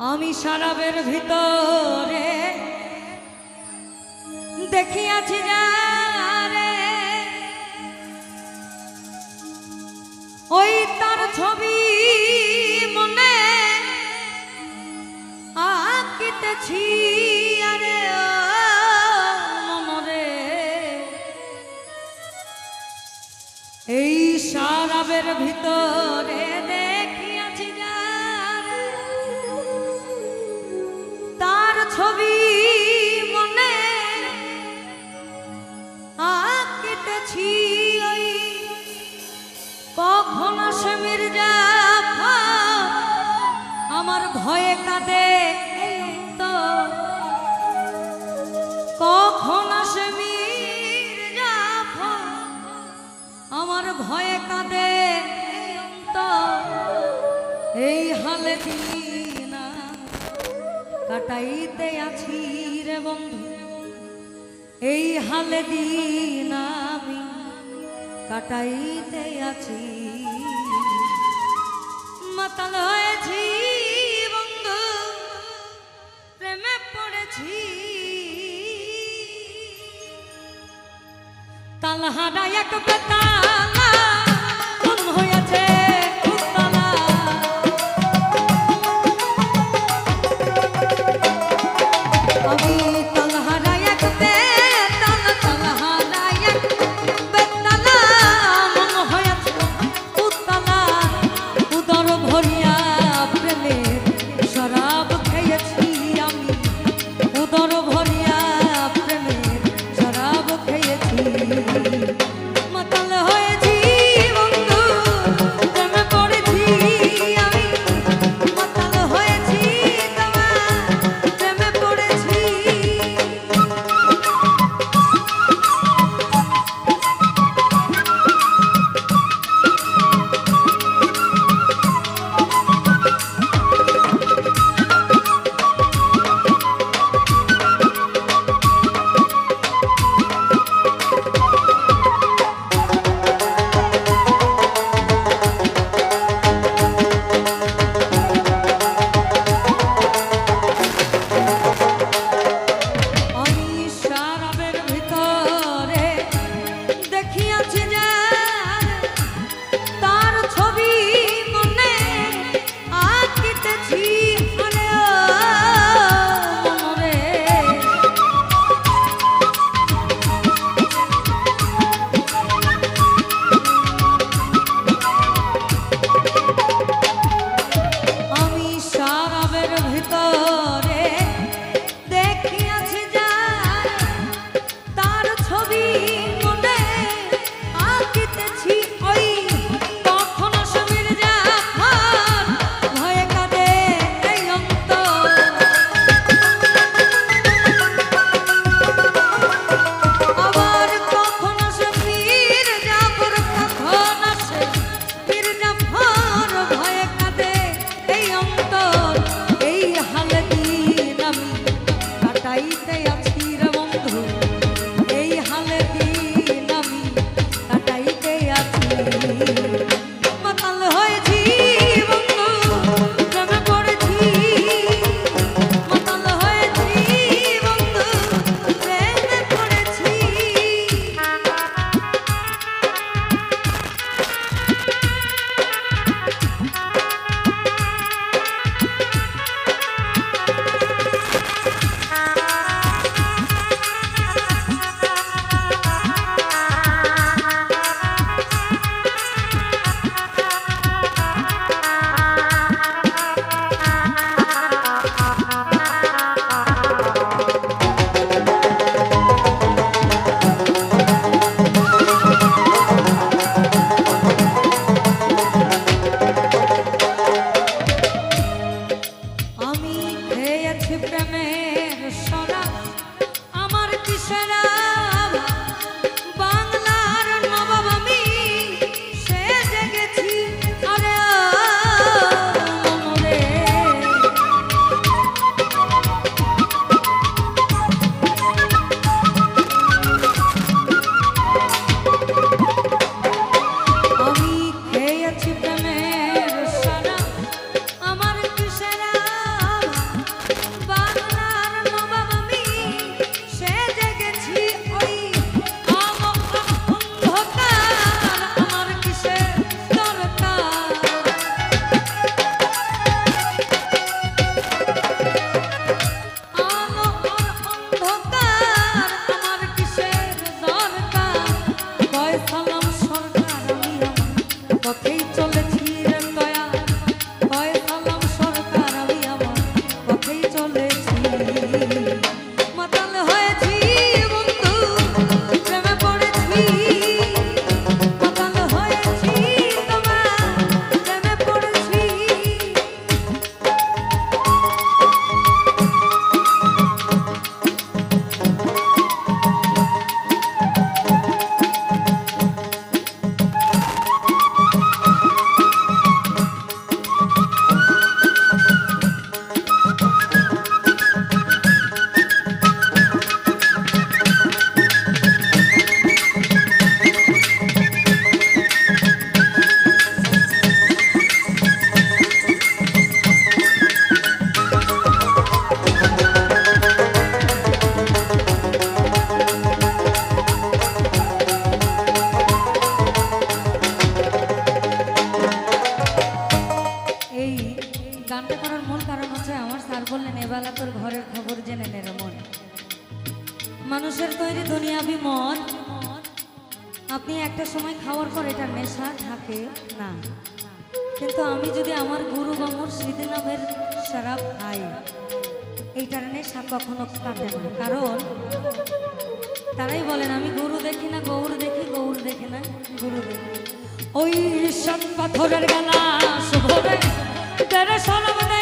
আমি শরাবের ভিতরে দেখিয়াছি যারে, ওই তার ছবি মনে আঁকিতেছি। আরে মনরে এই শরাবের ভিতরে দেখিয়াছি যারে, তার ছবি মনে আঁকিতেছি। ওই কখন আসে মির্জাফর আমার ভয়ে কাঁদে তো, কখন আসে মির্জাফর আমার ভয়ে কাঁদে তো। এই হালে দিন কাটাইতে আছি রে বন্ধু, এই হালে দিন আমি কাটাইতে আছি। মাতাল হয়েছি বন্ধু, প্রেমে পড়েছি, তালহারা এক বেতালা মন হয়েছে উত্তালা। আমি তালহারা এক বেতালা, তালহারা এক বেতালা মন হয়েছে উত্তালা। উদর ভরিয়া প্রেমের শরাব খেয়েছি আমি, উদর ভরিয়া প্রেমের শরাব খেয়েছি। মাতাল হয়েছি গানটা করার মূল কারণ হচ্ছে আমার স্যার বললেন এবেলা তোর ঘরের খবর জেনে নে রে মন। মানুষের তৈরি দুনিয়াবি মন, আপনি একটা সময় খাওয়ার পর এটা নেশা থাকে না, কিন্তু আমি যদি আমার গুরু বা মুর্শিদ নামের শরাব খাই এইটার নেশা কখনো কাটে না। কারণ তারাই বলেন আমি গুরু দেখি না গৌর দেখি, গৌর দেখি না গুরু দেখি। ওই সন পাথরের গালা শুভরে তেরে সরমনে